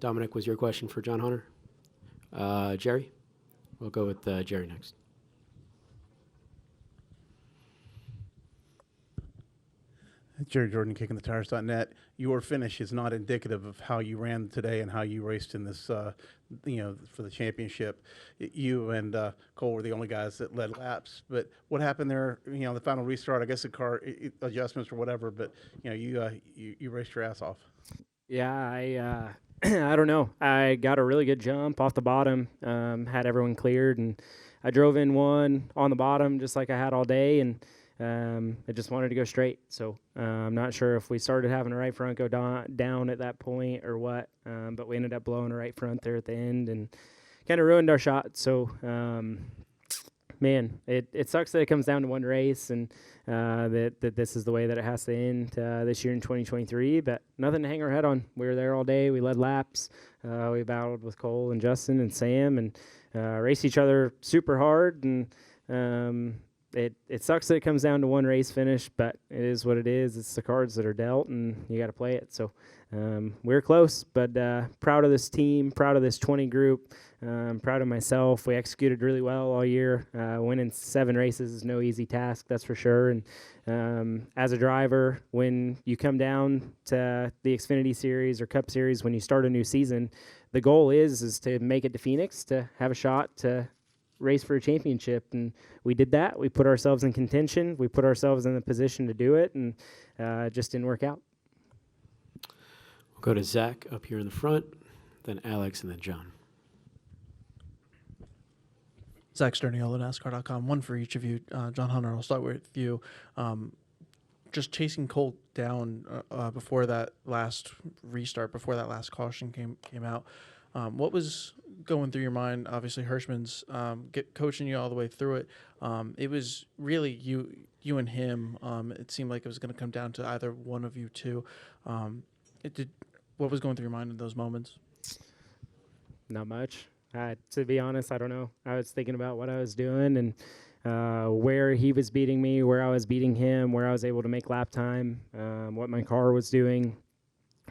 Dominic, was your question for John Hunter? Jerry? We'll go with Jerry next. Jerry Jordan, kickingthetires.net. Your finish is not indicative of how you ran today and how you raced in this, for the championship. You and Cole were the only guys that led laps. But what happened there? The final restart. I guess the car adjustments or whatever. But you raced your ass off. Yeah, I I don't know. I got a really good jump off the bottom. Had everyone cleared, and I drove in one on the bottom just like I had all day, and I just wanted to go straight. So I'm not sure if we started having a right front go down at that point or what, but we ended up blowing a right front there at the end and kind of ruined our shot. So, man, it sucks that it comes down to one race and that this is the way that it has to end this year in 2023, but nothing to hang our head on. We were there all day. We led laps. We battled with Cole and Justin and Sam and raced each other super hard, and it sucks that it comes down to one race finish, but it is what it is. It's the cards that are dealt, and you got to play it. So we're close, but proud of this team, proud of this 20 group, proud of myself. We executed really well all year. Winning 7 races is no easy task, that's for sure. And as a driver, when you come down to the Xfinity Series or Cup Series, when you start a new season, the goal is to make it to Phoenix, to have a shot to race for a championship, and we did that. We put ourselves in contention. We put ourselves in the position to do it, and it just didn't work out. We'll go to Zach up here in the front, then Alex, and then John. Zach Sterniolo, NASCAR.com. One for each of you. John Hunter, I'll start with you. Just chasing Colt down before that last restart, before that last caution came out. What was going through your mind? Obviously, Hirschman's coaching you all the way through it. It was really you and him. It seemed like it was going to come down to either one of you two. What was going through your mind in those moments? Not much. To be honest, I don't know. I was thinking about what I was doing and where he was beating me, where I was beating him, where I was able to make lap time, what my car was doing,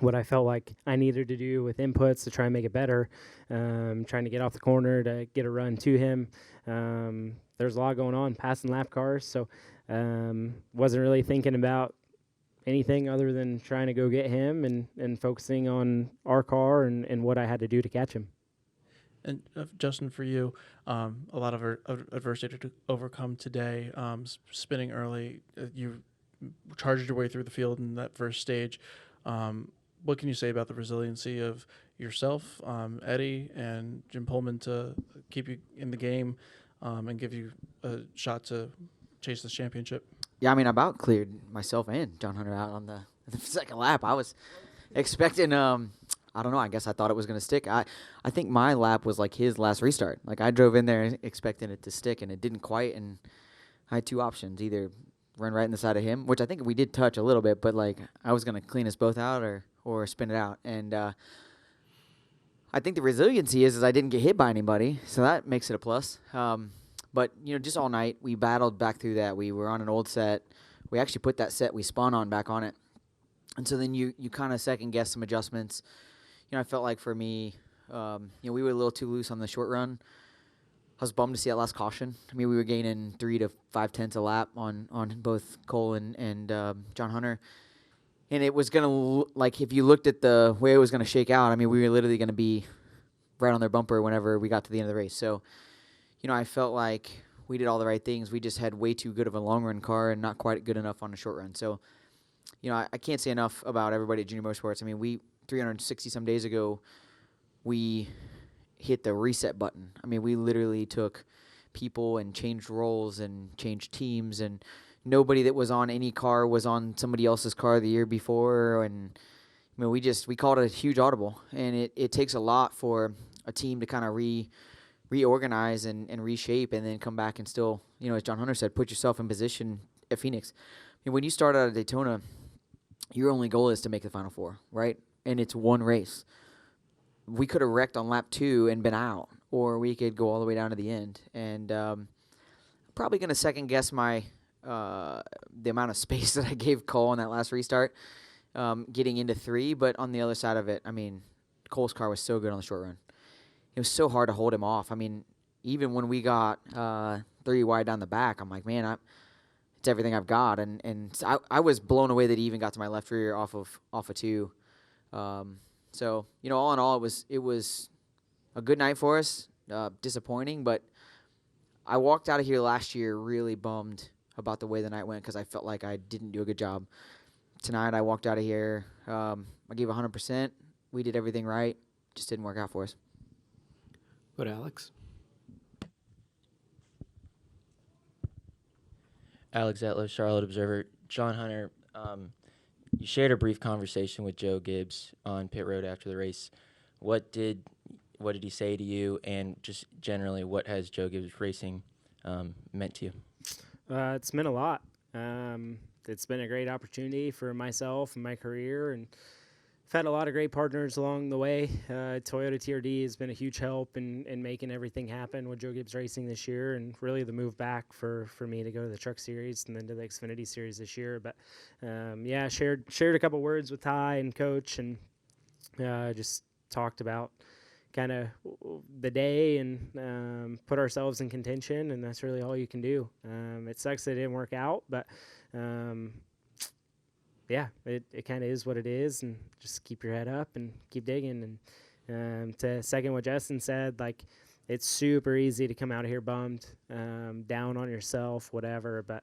what I felt like I needed to do with inputs to try and make it better, trying to get off the corner to get a run to him. There's a lot going on, passing lap cars, so wasn't really thinking about anything other than trying to go get him and focusing on our car and what I had to do to catch him. And Justin, for you, a lot of adversity to overcome today. Spinning early, you charged your way through the field in that first stage. What can you say about the resiliency of yourself, Eddie, and Jim Pullman to keep you in the game and give you a shot to chase this championship? Yeah, I mean, I about cleared myself and John Hunter out on the second lap. I was expecting, I don't know, I guess I thought it was going to stick. I think my lap was like his last restart. Like, I drove in there expecting it to stick, and it didn't quite, and I had 2 options, either run right in the side of him, which I think we did touch a little bit, but, like, I was going to clean us both out or spin it out. And I think the resiliency is I didn't get hit by anybody, so that makes it a plus. But, just all night, we battled back through that. We were on an old set. We actually put that set we spun on back on it. And so then you kind of second-guess some adjustments. I felt like for me, we were a little too loose on the short run. I was bummed to see that last caution. I mean, we were gaining 3 to 5/10 a lap on both Cole and John Hunter. And it was going to, like, if you looked at the way it was going to shake out, I mean, we were literally going to be right on their bumper whenever we got to the end of the race. So, I felt like we did all the right things. We just had way too good of a long-run car and not quite good enough on the short run. So, I can't say enough about everybody at Junior Motorsports. I mean, 360-some days ago, we hit the reset button. I mean, we literally took people and changed roles and changed teams, and nobody that was on any car was on somebody else's car the year before. And I mean, we called it a huge audible, and it takes a lot for a team to kind of reorganize and reshape, and then come back and still, as John Hunter said, put yourself in position at Phoenix. I mean, when you start out at Daytona, your only goal is to make the Final Four, right? And it's one race. We could have wrecked on lap 2 and been out, or we could go all the way down to the end. And probably going to second guess my the amount of space that I gave Cole on that last restart, getting into 3. But on the other side of it, I mean, Cole's car was so good on the short run. It was so hard to hold him off. I mean, even when we got 3 wide down the back, I'm like, man, it's everything I've got. And so I was blown away that he even got to my left rear off of 2. So, all in all, it was a good night for us. Disappointing, but I walked out of here last year really bummed about the way the night went because I felt like I didn't do a good job. Tonight, I walked out of here. I gave 100%. We did everything right. Just didn't work out for us. Go to Alex. Alex Etler, Charlotte Observer. John Hunter, you shared a brief conversation with Joe Gibbs on pit road after the race. What did he say to you, and just generally, what has Joe Gibbs Racing meant to you? It's meant a lot. It's been a great opportunity for myself and my career, and I've had a lot of great partners along the way. Toyota TRD has been a huge help in making everything happen with Joe Gibbs Racing this year, and really the move back for me to go to the Truck Series and then to the Xfinity Series this year. But shared a couple words with Ty and Coach, and just talked about kind of the day and put ourselves in contention, and that's really all you can do. It sucks that it didn't work out, but it kind of is what it is, and just keep your head up and keep digging. And to second what Justin said, like, it's super easy to come out of here bummed, down on yourself, whatever. But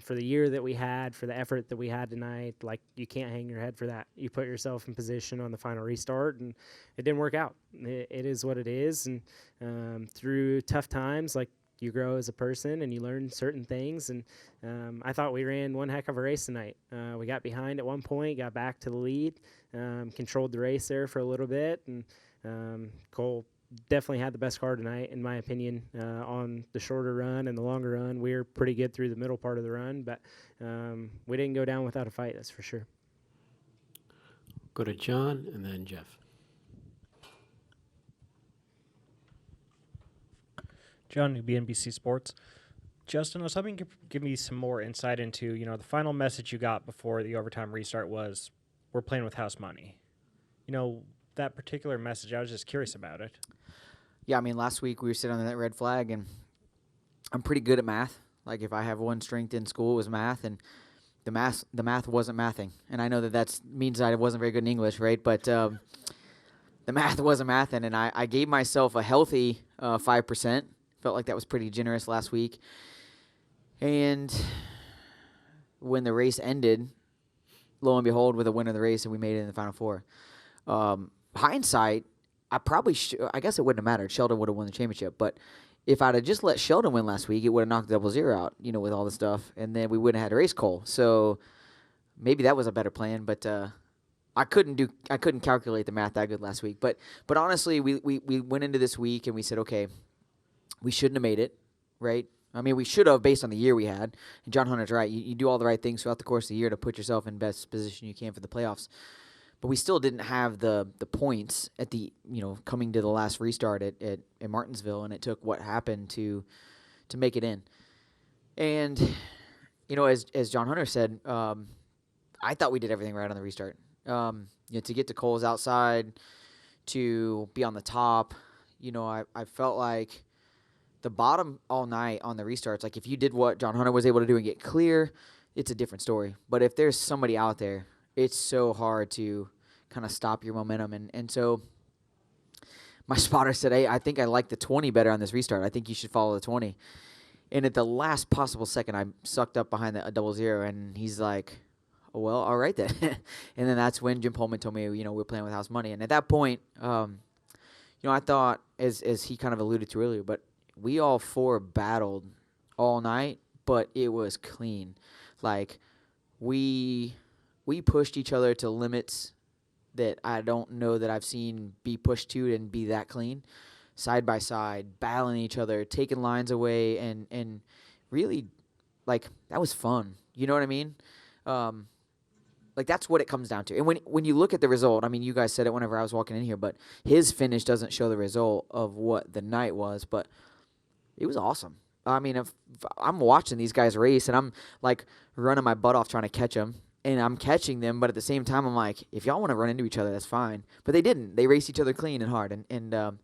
for the year that we had, for the effort that we had tonight, like, you can't hang your head for that. You put yourself in position on the final restart, and it didn't work out. It is what it is. And through tough times, like, you grow as a person and you learn certain things. And I thought we ran one heck of a race tonight. We got behind at one point, got back to the lead, controlled the race there for a little bit. And Cole definitely had the best car tonight, in my opinion, on the shorter run and the longer run. We were pretty good through the middle part of the run, but we didn't go down without a fight, that's for sure. Go to John and then Jeff. John, NBC Sports. Justin, I was hoping you could give me some more insight into, the final message you got before the overtime restart was, we're playing with house money. That particular message, I was just curious about it. Yeah, I mean, last week we were sitting on that red flag, and I'm pretty good at math. Like, if I have one strength in school, it was math, and the math wasn't mathing. And I know that means I wasn't very good in English, right? But the math wasn't mathing, and I gave myself a healthy 5%. Felt like that was pretty generous last week. And when the race ended, lo and behold, we're the winner of the race, and we made it in the Final Four. Hindsight, I guess it wouldn't have mattered. Sheldon would have won the championship. But if I'd have just let Sheldon win last week, it would have knocked 0-0 out, with all the stuff. And then we wouldn't have had to race Cole. So maybe that was a better plan. But I couldn't calculate the math that good last week. But honestly, we went into this week and we said, okay, we shouldn't have made it, right? I mean, we should have based on the year we had. And John Hunter's right. You do all the right things throughout the course of the year to put yourself in best position you can for the playoffs. But we still didn't have the points at the coming to the last restart at Martinsville, and it took what happened to make it in. And as John Hunter said, I thought we did everything right on the restart. To get to Cole's outside, to be on the top, I felt like the bottom all night on the restarts. Like, if you did what John Hunter was able to do and get clear, it's a different story. But if there's somebody out there, it's so hard to kind of stop your momentum. And so my spotter said, hey, I think I like the 20 better on this restart. I think you should follow the 20. And at the last possible second, I sucked up behind a 0-0, and he's like, oh, well, all right then. And then that's when Jim Pullman told me, we're playing with house money. And at that point, I thought, as he kind of alluded to earlier, but we all four battled all night, but it was clean. Like, we pushed each other to limits that I don't know that I've seen be pushed to and be that clean. Side by side, battling each other, taking lines away, and really, like, that was fun. You know what I mean? Like, that's what it comes down to. And when you look at the result, I mean, you guys said it whenever I was walking in here, but his finish doesn't show the result of what the night was, but it was awesome. I mean, if I'm watching these guys race, and I'm, like, running my butt off trying to catch them, and I'm catching them, but at the same time, I'm like, if y'all want to run into each other, that's fine. But they didn't. They raced each other clean and hard, and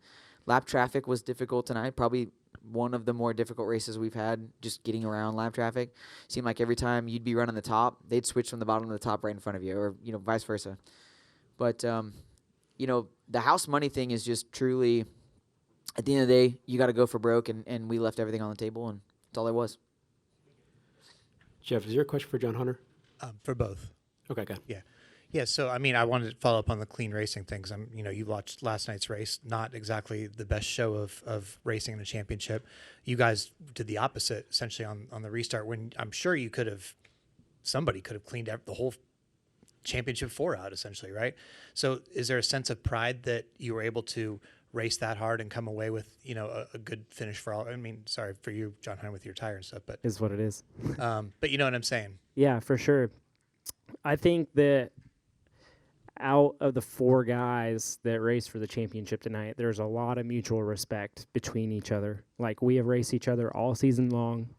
lap traffic was difficult tonight. Probably one of the more difficult races we've had, just getting around lap traffic. Seemed like every time you'd be running the top, they'd switch from the bottom to the top right in front of you, or vice versa. But the house money thing is just truly, at the end of the day, you got to go for broke, and we left everything on the table, and that's all there was. Jeff, is there a question for John Hunter? For both. Okay, go. Yeah. So, I mean, I wanted to follow up on the clean racing things. You watched last night's race, not exactly the best show of racing in a championship. You guys did the opposite, essentially, on the restart, when I'm sure somebody could have cleaned the whole championship 4 out, essentially, right? So is there a sense of pride that you were able to race that hard and come away with, a good finish for all? I mean, sorry for you, John Hunter, with your tire and stuff, but Is what it is. but you know what I'm saying? Yeah, for sure. I think that out of the 4 guys that raced for the championship tonight, there's a lot of mutual respect between each other. Like, we have raced each other all season long.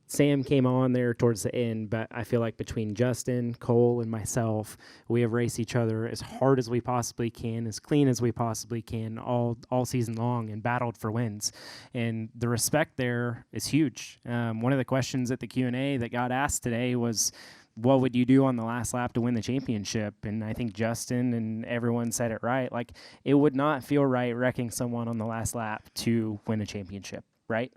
Sam came on there towards the end, but I feel like between Justin, Cole, and myself, we have raced each other as hard as we possibly can, as clean as we possibly can, all season long, and battled for wins. And the respect there is huge. One of the questions at the Q&A that got asked today was, what would you do on the last lap to win the championship? And I think Justin and everyone said it right. Like, it would not feel right wrecking someone on the last lap to win a championship. Right,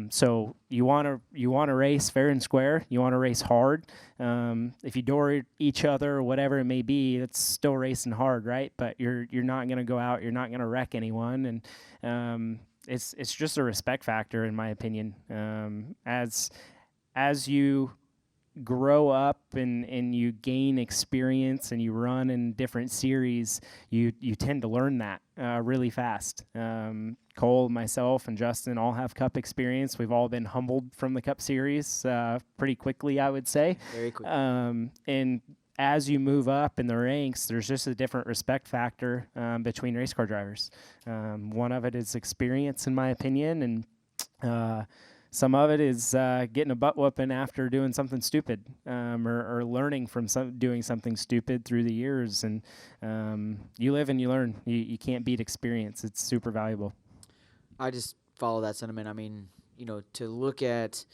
so you want to race fair and square. You want to race hard. If you door each other or whatever it may be, it's still racing hard, right? But you're not going to go out. You're not going to wreck anyone, and it's just a respect factor, in my opinion. As you grow up and you gain experience and you run in different series, you tend to learn that really fast. Cole, myself, and Justin all have Cup experience. We've all been humbled from the Cup Series pretty quickly, I would say. Very quickly. And as you move up in the ranks, there's just a different respect factor between race car drivers. One of it is experience, in my opinion, and some of it is getting a butt whooping after doing something stupid, or learning from doing something stupid through the years. And you live and you learn. You can't beat experience. It's super valuable. I just follow that sentiment. I mean, to look at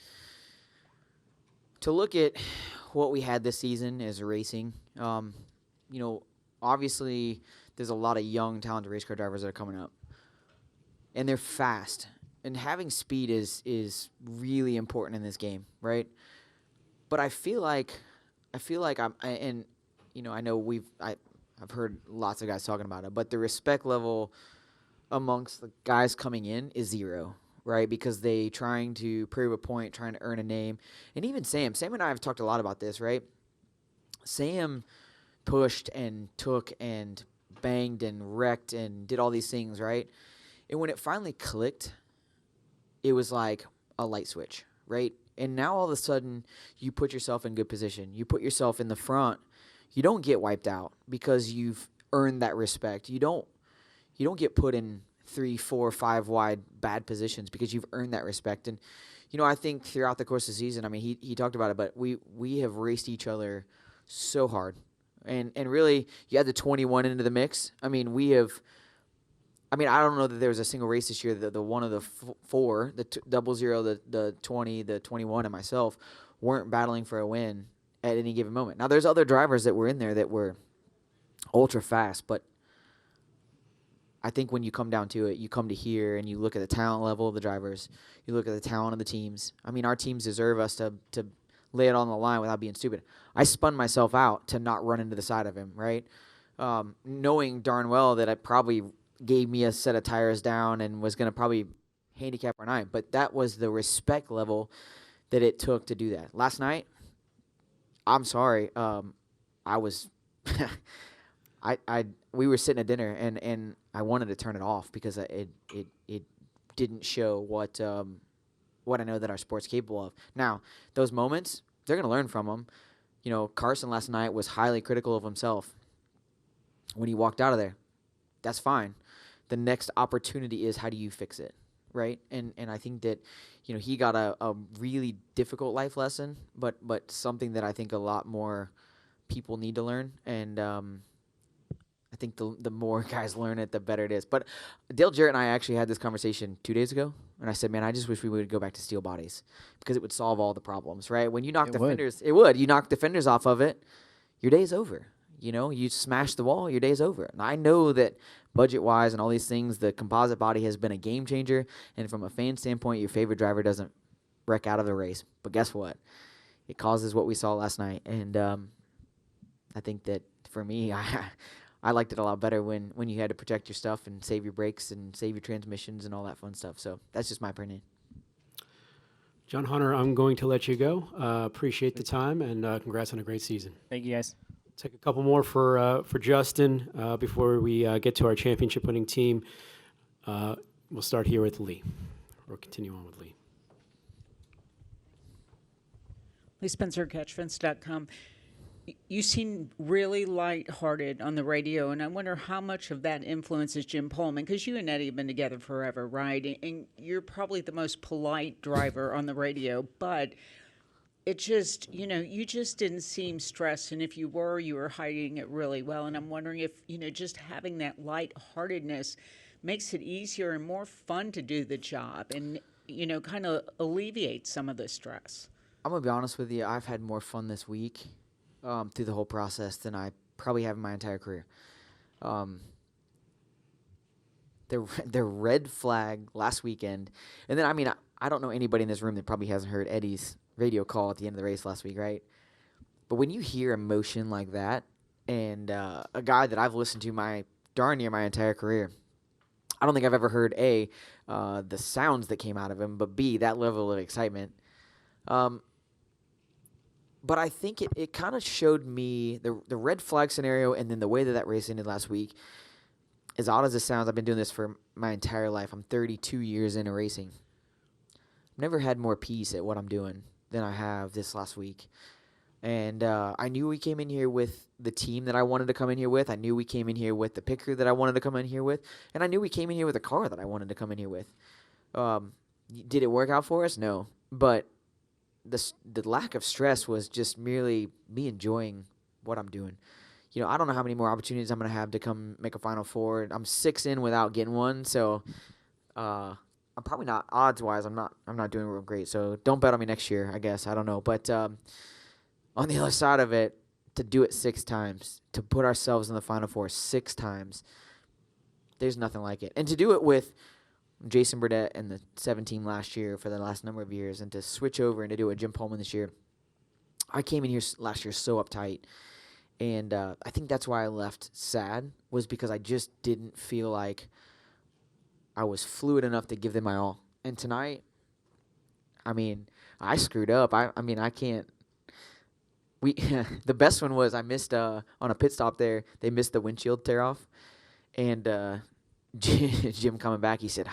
what we had this season as racing, obviously there's a lot of young, talented race car drivers that are coming up, and they're fast. And having speed is really important in this game, right? But I feel like I know I've heard lots of guys talking about it, but the respect level amongst the guys coming in is 0, right? Because they trying to prove a point, trying to earn a name. And even Sam and I have talked a lot about this, right? Sam pushed and took and banged and wrecked and did all these things, right? And when it finally clicked, it was like a light switch, right? And now all of a sudden, you put yourself in good position. You put yourself in the front. You don't get wiped out because you've earned that respect. You don't get put in 3, 4, 5 wide bad positions because you've earned that respect. And, I think throughout the course of the season, I mean, he talked about it, but we have raced each other so hard. And really, you add the 21 into the mix. I mean, I don't know that there was a single race this year that the one of the 4, the 00, the 20, the 21, and myself weren't battling for a win at any given moment. Now, there's other drivers that were in there that were ultra fast, but I think when you come down to it, you come to here and you look at the talent level of the drivers, you look at the talent of the teams. I mean, our teams deserve us to lay it on the line without being stupid. I spun myself out to not run into the side of him, right? Knowing darn well that I probably gave me a set of tires down and was going to probably handicap our night. But that was the respect level that it took to do that. Last night, I'm sorry, I was we were sitting at dinner and I wanted to turn it off because it didn't show what I know that our sport's capable of. Now, those moments, they're going to learn from them. Carson last night was highly critical of himself when he walked out of there. That's fine. The next opportunity is, how do you fix it, right? And I think that, he got a really difficult life lesson, but something that I think a lot more people need to learn. And I think the more guys learn it, the better it is. But Dale Jarrett and I actually had this conversation 2 days ago, and I said, man, I just wish we would go back to steel bodies because it would solve all the problems, right? When you knock It would. defenders, it would. You knock defenders off of it, your day's over. You smash the wall, your day's over. And I know that budget-wise and all these things, the composite body has been a game changer. And from a fan standpoint, your favorite driver doesn't wreck out of the race. But guess what? It causes what we saw last night. And I think that for me, I liked it a lot better when you had to protect your stuff and save your brakes and save your transmissions and all that fun stuff. So that's just my opinion. John Hunter, I'm going to let you go. Appreciate the time, and congrats on a great season. Thank you, guys. Take a couple more for Justin before we get to our championship-winning team. We'll start here with Lee, or continue on with Lee. Lee Spencer, CatchFence.com. You seem really lighthearted on the radio, and I wonder how much of that influences Jim Pullman, because you and Eddie have been together forever, right? And you're probably the most polite driver on the radio, but it just, you just didn't seem stressed, and if you were hiding it really well. And I'm wondering if, just having that lightheartedness makes it easier and more fun to do the job and, kind of alleviate some of the stress. I'm going to be honest with you. I've had more fun this week through the whole process than I probably have in my entire career. The red flag last weekend. And then, I don't know anybody in this room that probably hasn't heard Eddie's radio call at the end of the race last week, right? But when you hear emotion like that, and a guy that I've listened to darn near my entire career, I don't think I've ever heard, A, the sounds that came out of him, but B, that level of excitement. But I think it kind of showed me the red flag scenario and then the way that race ended last week. As odd as it sounds, I've been doing this for my entire life. I'm 32 years into racing. I've never had more peace at what I'm doing than I have this last week. And I knew we came in here with the team that I wanted to come in here with. I knew we came in here with the picker that I wanted to come in here with. And I knew we came in here with a car that I wanted to come in here with. Did it work out for us? No. But the lack of stress was just merely me enjoying what I'm doing. I don't know how many more opportunities I'm going to have to come make a Final Four. I'm 6 in without getting one, so I'm probably not odds-wise. I'm not doing real great. So don't bet on me next year, I guess. I don't know. But on the other side of it, to do it 6 times, to put ourselves in the Final Four 6 times, there's nothing like it. And to do it with Jason Burdett and the 17 last year for the last number of years, and to switch over and to do it Jim Pullman this year. I came in here last year so uptight, and I think that's why I left sad, was because I just didn't feel like I was fluid enough to give them my all. And tonight, I screwed up. I can't. The best one was I missed on a pit stop there. They missed the windshield tear off, and Jim coming back, he said,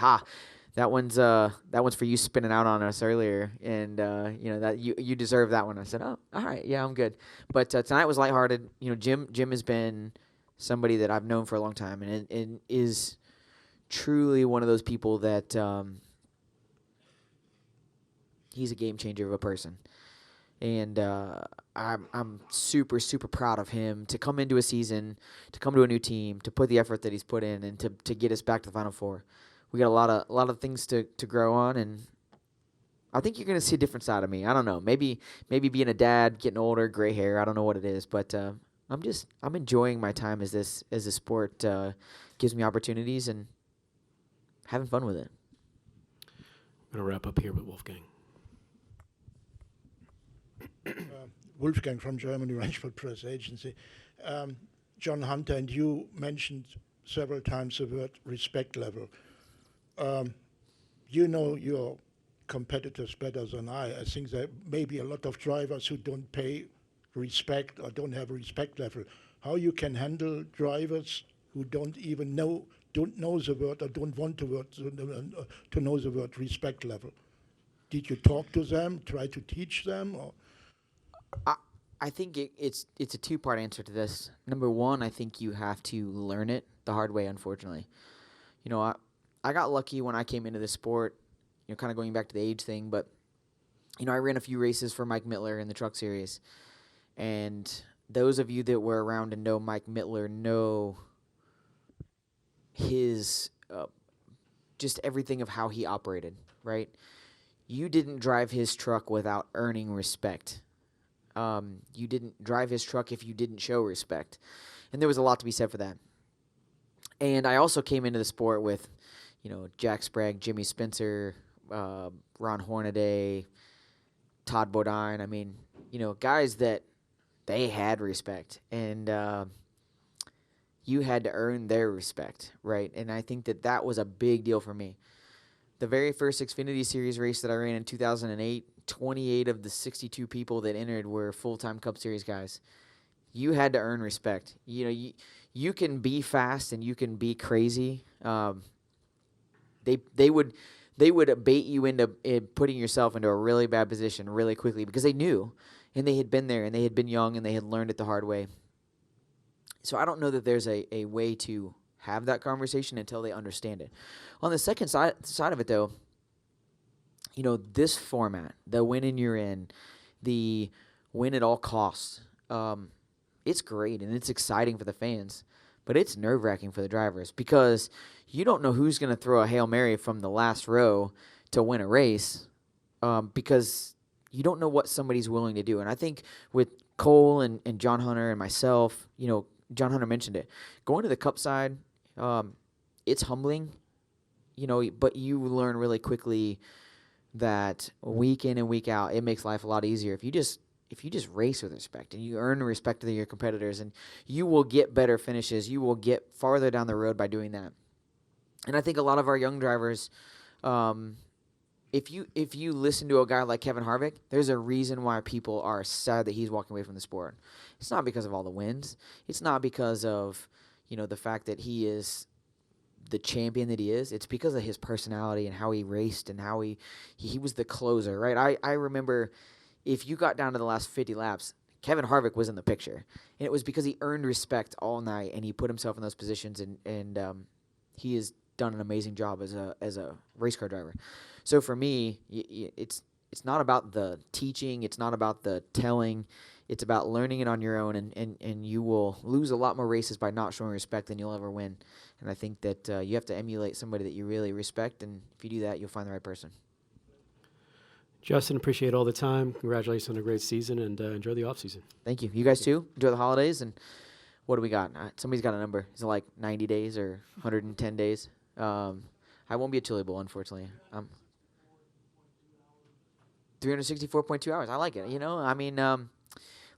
that one's for you spinning out on us earlier, and that you deserve that one. I said, oh, all right, yeah, I'm good. But tonight was lighthearted. Jim has been somebody that I've known for a long time, and is truly one of those people that he's a game changer of a person. And I'm super, super proud of him to come into a season, to come to a new team, to put the effort that he's put in, and to get us back to the Final Four. We got a lot of things to grow on, and I think you're going to see a different side of me. I don't know. Maybe being a dad, getting older, gray hair. I don't know what it is, but I'm enjoying my time as this sport gives me opportunities and having fun with it. I'm going to wrap up here with Wolfgang. Wolfgang from Germany, Rangeford Press Agency. John Hunter, and you mentioned several times the word respect level. You know your competitors better than I. I think there may be a lot of drivers who don't pay respect or don't have a respect level. How you can handle drivers who don't know the word or don't want to know the word respect level? Did you talk to them, try to teach them, or? I think it's a 2-part answer to this. Number one, I think you have to learn it the hard way, unfortunately. I got lucky when I came into this sport, kind of going back to the age thing, but, I ran a few races for Mike Mittler in the Truck Series. And those of you that were around and know Mike Mittler know his just everything of how he operated, right? You didn't drive his truck without earning respect. You didn't drive his truck if you didn't show respect. And there was a lot to be said for that. And I also came into the sport with, Jack Sprague, Jimmy Spencer, Ron Hornaday, Todd Bodine. I mean, guys that they had respect. And you had to earn their respect, right? And I think that was a big deal for me. The very first Xfinity Series race that I ran in 2008, 28 of the 62 people that entered were full-time Cup Series guys. You had to earn respect. You can be fast and you can be crazy. They would bait you into putting yourself into a really bad position really quickly because they knew, and they had been there, and they had been young, and they had learned it the hard way. So I don't know that there's a way to have that conversation until they understand it. On the second side of it, though, this format, the win and you're in, the win at all costs, it's great and it's exciting for the fans, but it's nerve-wracking for the drivers because you don't know who's going to throw a Hail Mary from the last row to win a race because you don't know what somebody's willing to do. And I think with Cole and John Hunter and myself, John Hunter mentioned it. Going to the Cup side, it's humbling, but you learn really quickly that week in and week out, it makes life a lot easier if you just race with respect and you earn the respect of your competitors, and you will get better finishes. You will get farther down the road by doing that. And I think a lot of our young drivers, if you listen to a guy like Kevin Harvick, there's a reason why people are sad that he's walking away from the sport. It's not because of all the wins. It's not because of, the fact that he is the champion that he is. It's because of his personality and how he raced and how he was the closer, right? I remember if you got down to the last 50 laps, Kevin Harvick was in the picture. And it was because he earned respect all night and he put himself in those positions, and he has done an amazing job as a race car driver. So for me, it's not about the teaching. It's not about the telling. It's about learning it on your own, and you will lose a lot more races by not showing respect than you'll ever win. And I think that you have to emulate somebody that you really respect, and if you do that, you'll find the right person. Justin, appreciate all the time. Congratulations on a great season, and enjoy the offseason. Thank you. You guys too. Enjoy the holidays. And what do we got? Somebody's got a number. Is it like 90 days or 110 days? I won't be at Chili Bowl, unfortunately. 364.2 hours. I like it.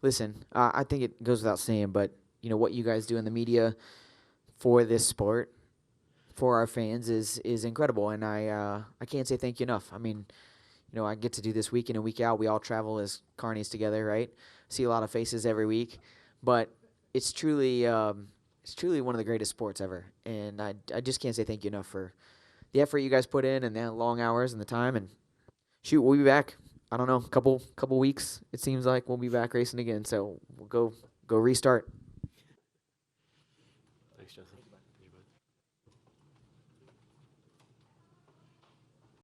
Listen, I think it goes without saying, but what you guys do in the media for this sport, for our fans, is incredible, and I can't say thank you enough. I mean, I get to do this week in and week out. We all travel as carnies together, right? See a lot of faces every week, but it's truly one of the greatest sports ever, and I just can't say thank you enough for the effort you guys put in and the long hours and the time. And shoot, we'll be back. I don't know, couple weeks. It seems like we'll be back racing again, so we'll go restart. Thanks, Justin.